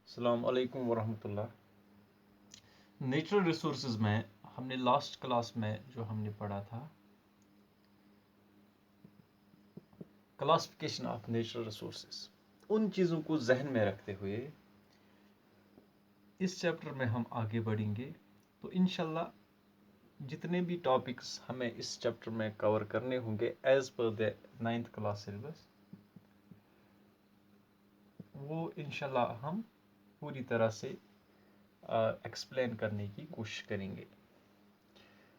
अस्सलाम वालेकुम वरहमतुल्लाह। Natural resources में हमने लास्ट क्लास में जो हमने पढ़ा था क्लासिफिकेशन ऑफ नेचुरल रिसोर्सेज, उन चीज़ों को जहन में रखते हुए इस चैप्टर में हम आगे बढ़ेंगे। तो इंशाल्लाह जितने भी टॉपिक्स हमें इस चैप्टर में कवर करने होंगे as per the 9th class syllabus, वो इंशाल्लाह हम पूरी तरह से एक्सप्लेन करने की कोशिश करेंगे।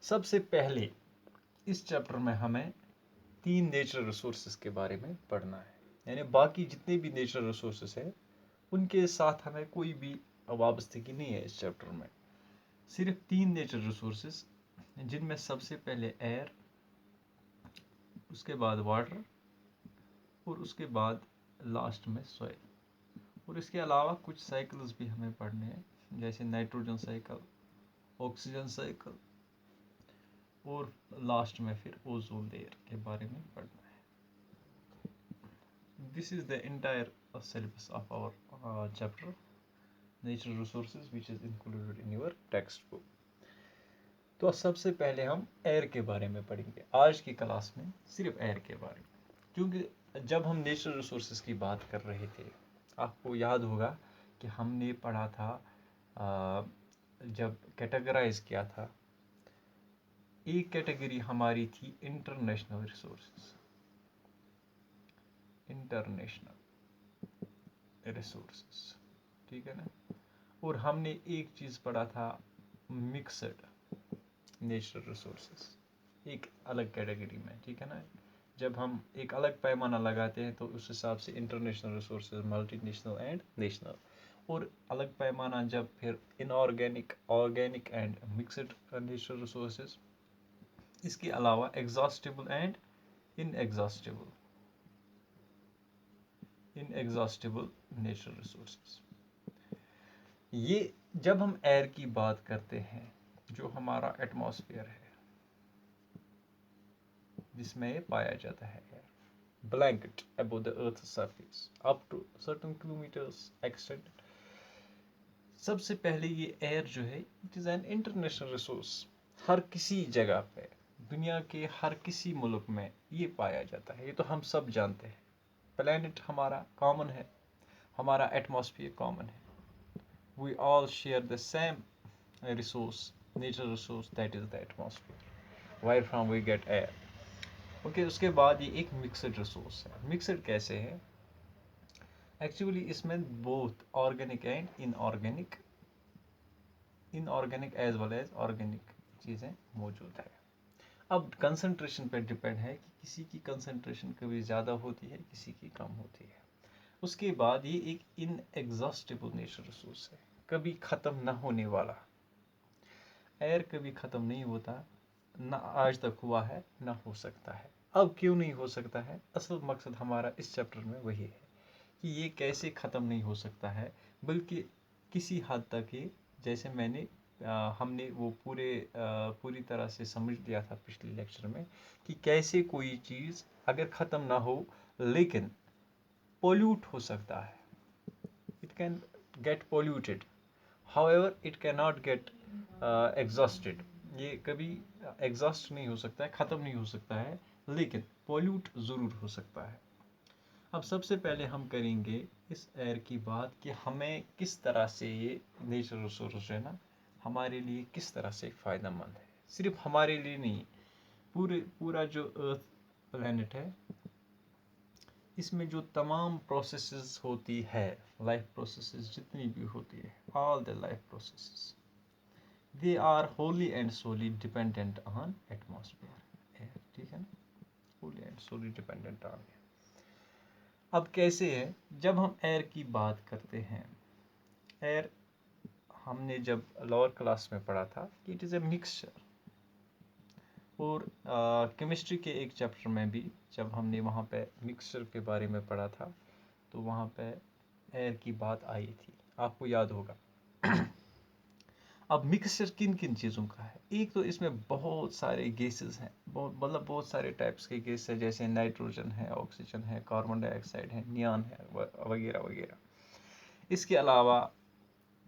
सबसे पहले इस चैप्टर में हमें 3 नेचुरल रिसोर्सेज के बारे में पढ़ना है, यानी बाकी जितने भी नेचुरल रिसोर्सेज हैं उनके साथ हमें कोई भी वाबस्तगी नहीं है। इस चैप्टर में सिर्फ 3 नेचुरल रिसोर्सेज, जिनमें सबसे पहले एयर, उसके बाद वाटर और उसके बाद लास्ट में सॉइल। और इसके अलावा कुछ साइकिल्स भी हमें पढ़ने हैं, जैसे नाइट्रोजन साइकिल, ऑक्सीजन साइकिल और लास्ट में फिर ओजोन लेयर के बारे में पढ़ना है। This is the entire syllabus of our chapter natural resources which is included in your textbook. तो सबसे पहले हम एयर के बारे में पढ़ेंगे आज की क्लास में, सिर्फ एयर के बारे में, क्योंकि जब हम नेचुरल रिसोर्सेज की बात कर रहे थे आपको याद होगा कि हमने पढ़ा था जब कैटेगराइज किया था, एक कैटेगरी हमारी थी इंटरनेशनल रिसोर्सेज, इंटरनेशनल रिसोर्सेज, ठीक है ना। और हमने एक चीज़ पढ़ा था मिक्सड नेचुरल रिसोर्सेज, एक अलग कैटेगरी में, ठीक है ना। जब हम एक अलग पैमाना लगाते हैं तो उस हिसाब से international resources, multinational and national, और अलग पैमाना जब फिर inorganic, organic and mixed natural resources. इसके अलावा exhaustible and inexhaustible natural resources. ये जब हम एयर की बात करते हैं, जो हमारा एटमॉस्फेयर है जिसमें ये पाया जाता है air, blanket above the earth surface up to certain kilometres extend. सबसे पहले ये एयर जो है it is an international resource. हर किसी जगह पे, दुनिया के हर किसी मुल्क में ये पाया जाता है, ये तो हम सब जानते हैं। प्लैनेट हमारा कॉमन है, हमारा एटमॉस्फेयर कॉमन है। We all share the same resource, natural resource, that is the atmosphere, where from we get air. Okay, उसके बाद ये एक मिक्सड रिसोर्स है। मिक्सड कैसे है? एक्चुअली इसमें both organic and inorganic as well as organic चीज़ें मौजूद है। अब कंसंट्रेशन पर डिपेंड है कि किसी की कंसंट्रेशन कभी ज़्यादा होती है, किसी की कम होती है। उसके बाद ये एक इनएग्जॉस्टिबल नेचुरल रिसोर्स है, कभी ख़त्म ना होने वाला। एयर कभी ख़त्म नहीं होता, ना आज तक हुआ है, ना हो सकता है। अब क्यों नहीं हो सकता है? असल मकसद हमारा इस चैप्टर में वही है कि ये कैसे ख़त्म नहीं हो सकता है, बल्कि किसी हद तक ये, जैसे हमने वो पूरी तरह से समझ लिया था पिछले लेक्चर में कि कैसे कोई चीज़ अगर ख़त्म ना हो लेकिन पोल्यूट हो सकता है, it can get polluted, however it can not get exhausted. ये कभी एग्जॉस्ट नहीं हो सकता है, ख़त्म नहीं हो सकता है, लेकिन पोल्यूट ज़रूर हो सकता है। अब सबसे पहले हम करेंगे इस एयर की बात कि हमें किस तरह से ये नेचुरल रिसोर्स है ना, हमारे लिए किस तरह से फ़ायदेमंद है। सिर्फ हमारे लिए नहीं, पूरा जो अर्थ प्लैनेट है, इसमें जो तमाम प्रोसेसेस होती है, लाइफ प्रोसेसेस जितनी भी होती है, all the life processes, they are wholly and solely dependent on atmosphere air, ठीक है ना, wholly and solely dependent on air. अब कैसे है? जब हम एयर की बात करते हैं, एयर हमने जब लोअर क्लास में पढ़ा था कि इट इज़ ए मिक्सचर, और केमिस्ट्री के एक चैप्टर में भी जब हमने वहाँ पे मिक्सचर के बारे में पढ़ा था तो वहाँ पे एयर की बात आई थी, आपको याद होगा। अब मिक्सचर किन किन चीज़ों का है? एक तो इसमें बहुत सारे गैसेस हैं, बहुत सारे टाइप्स के गैस हैं, जैसे नाइट्रोजन है, ऑक्सीजन है, कार्बन डाइऑक्साइड है, नियॉन है, वगैरह वगैरह। इसके अलावा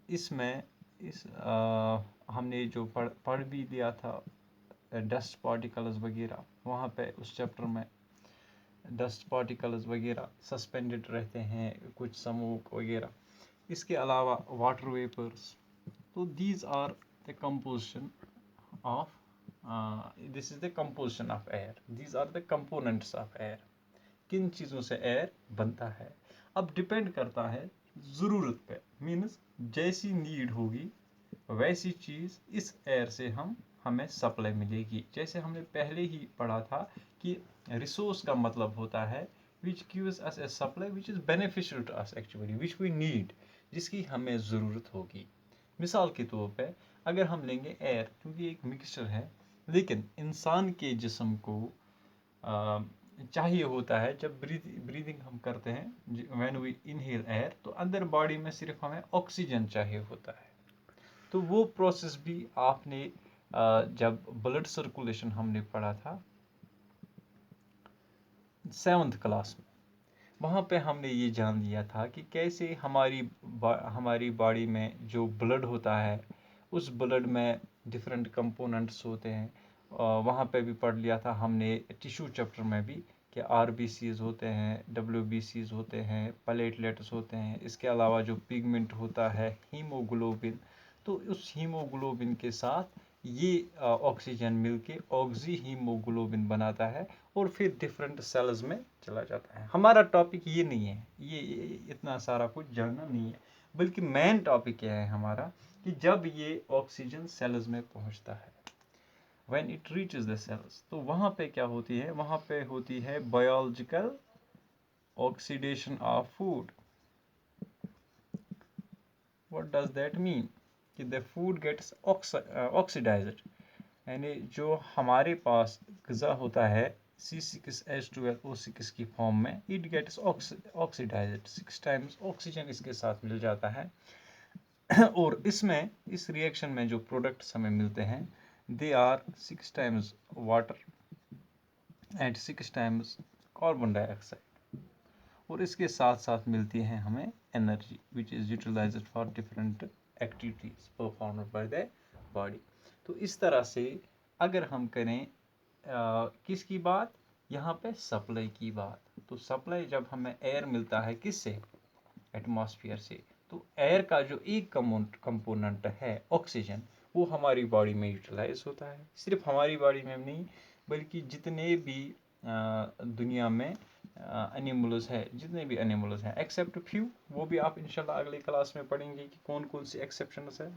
इसमें हमने जो पढ़ भी लिया था डस्ट पार्टिकल्स वगैरह, वहाँ पे उस चैप्टर में डस्ट पार्टिकल्स वगैरह सस्पेंडेड रहते हैं, कुछ स्मोक वगैरह। इसके अलावा वाटर वेपर्स। तो these are the composition of this is the composition of air, these are the components of air. किन चीज़ों से एयर बनता है। अब डिपेंड करता है ज़रूरत पे, मीन्स जैसी नीड होगी वैसी चीज़ इस एयर से हमें सप्लाई मिलेगी। जैसे हमने पहले ही पढ़ा था कि रिसोर्स का मतलब होता है which gives us a supply which is beneficial to us actually, which we need, जिसकी हमें ज़रूरत होगी। मिसाल के तौर पे अगर हम लेंगे एयर, क्योंकि एक मिक्सचर है, लेकिन इंसान के जिस्म को चाहिए होता है जब ब्रीदिंग हम करते हैं, व्हेन वी इनहेल एयर, तो अंदर बॉडी में सिर्फ हमें ऑक्सीजन चाहिए होता है। तो वो प्रोसेस भी आपने जब ब्लड सर्कुलेशन हमने पढ़ा था 7th क्लास में, वहाँ पे हमने ये जान लिया था कि कैसे हमारी बॉडी में जो ब्लड होता है उस ब्लड में डिफरेंट कंपोनेंट्स होते हैं। वहाँ पे भी पढ़ लिया था हमने टिश्यू चैप्टर में भी कि आरबीसीज होते हैं, डब्ल्यूबीसीज होते हैं, प्लेटलेट्स होते हैं। इसके अलावा जो पिगमेंट होता है हीमोग्लोबिन, तो उस हीमोग्लोबिन के साथ ये ऑक्सीजन मिलके ऑक्सी हीमोग्लोबिन बनाता है और फिर डिफरेंट सेल्स में चला जाता है। हमारा टॉपिक ये नहीं है, ये इतना सारा कुछ जानना नहीं है, बल्कि मेन टॉपिक क्या है हमारा कि जब ये ऑक्सीजन सेल्स में पहुंचता है, when it reaches the cells, तो वहाँ पे क्या होती है, वहाँ पे होती है biological oxidation of food. What does that mean कि द फूड गेट्स ऑक्सीडाइज्ड, यानी जो हमारे पास ग़िज़ा होता है C6H12O6 की फॉर्म में, it gets oxidised, 6 times oxygen इसके साथ मिल जाता है। और इसमें इस रिएक्शन में जो प्रोडक्ट्स हमें मिलते हैं they are 6 times water and 6 times carbon dioxide, और इसके साथ साथ मिलती है हमें energy which is utilised for different activities performed by the body. तो इस तरह से अगर हम करें किसकी बात, यहाँ पे सप्लाई की बात, तो सप्लाई जब हमें एयर मिलता है किससे, एटमॉस्फेयर से, तो एयर का जो एक कंपोनेंट है ऑक्सीजन, वो हमारी बॉडी में यूटिलाइज होता है। सिर्फ हमारी बॉडी में नहीं, बल्कि जितने भी दुनिया में एनिमल्स है, जितने भी एनिमल्स हैं एक्सेप्ट फ्यू, वो भी आप इंशाल्लाह अगले क्लास में पढ़ेंगे कि कौन कौन सी एक्सेप्शंस है।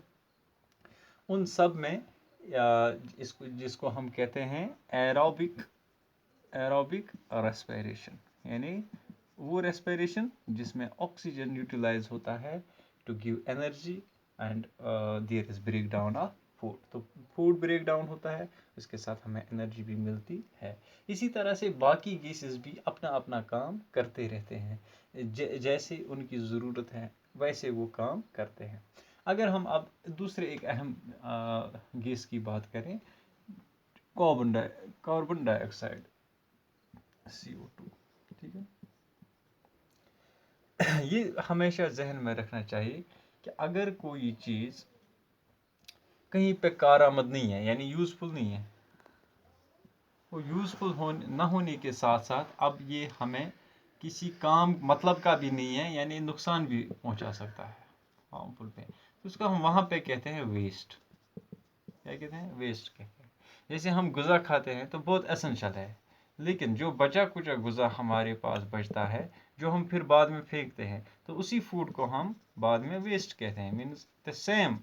उन सब में जिसको हम कहते हैं एरोबिक रेस्पिरेशन, यानी वो रेस्पिरेशन जिसमें ऑक्सीजन यूटिलाइज होता है to give energy and there is break down of food. तो फूड ब्रेक डाउन होता है, इसके साथ हमें एनर्जी भी मिलती है। इसी तरह से बाकी गैसेस भी अपना अपना काम करते रहते हैं, जैसे उनकी ज़रूरत है वैसे वो काम करते हैं। अगर हम अब दूसरे एक अहम गैस की बात करें, कार्बन डाइऑक्साइड CO2, ठीक है। ये हमेशा जहन में रखना चाहिए कि अगर कोई चीज़ कहीं पे कारआमद नहीं है, यानी यूज़फुल नहीं है, वो यूज़फुल ना होने के साथ साथ अब ये हमें किसी काम मतलब का भी नहीं है, यानी नुकसान भी पहुंचा सकता है, हार्मफुल पे, तो उसको हम वहाँ पे कहते हैं वेस्ट। क्या कहते हैं, वेस्ट कहते हैं। जैसे हम गुज़ा खाते हैं तो बहुत एसेंशियल है, लेकिन जो बचा कुचा गुज़ा हमारे पास बचता है जो हम फिर बाद में फेंकते हैं, तो उसी फूड को हम बाद में वेस्ट कहते हैं। Means the same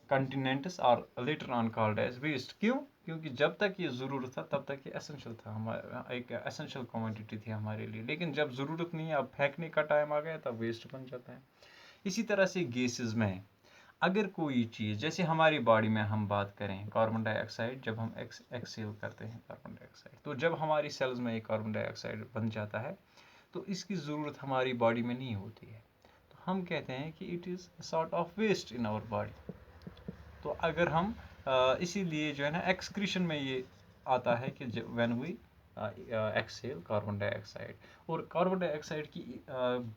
continents are later on called as waste. क्यों? क्योंकि जब तक ये ज़रूरत था तब तक ये एसेंशियल था, हमारा एक एसेंशियल कमोडिटी थी हमारे लिए, लेकिन जब ज़रूरत नहीं है, अब फेंकने का टाइम आ गया, तब वेस्ट बन जाता है। इसी तरह से गैसेस में अगर कोई चीज़, जैसे हमारी बॉडी में हम बात करें कार्बन डाइऑक्साइड, जब हम एक्सहेल करते हैं कार्बन डाइऑक्साइड, तो जब हमारी सेल्स में एक कार्बन डाइऑक्साइड बन जाता है तो इसकी ज़रूरत हमारी बॉडी में नहीं होती है, तो हम कहते हैं कि it is sort of waste in our body. तो अगर हम इसीलिए जो है ना एक्सक्रीशन में ये आता है कि when we exhale carbon dioxide. और कार्बन डाइऑक्साइड की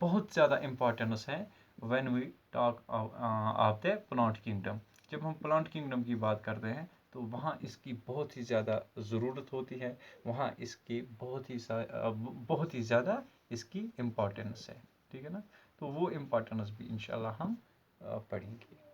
बहुत ज़्यादा इम्पोर्टेंस है when we talk of the plant kingdom. जब हम प्लांट किंगडम की बात करते हैं तो वहाँ इसकी बहुत ही ज़्यादा ज़रूरत होती है, वहाँ इसकी बहुत ही ज़्यादा इसकी इम्पोर्टेंस है। ठीक है ना, तो वो इम्पोर्टेंस भी इंशाल्लाह हम पढ़ेंगे।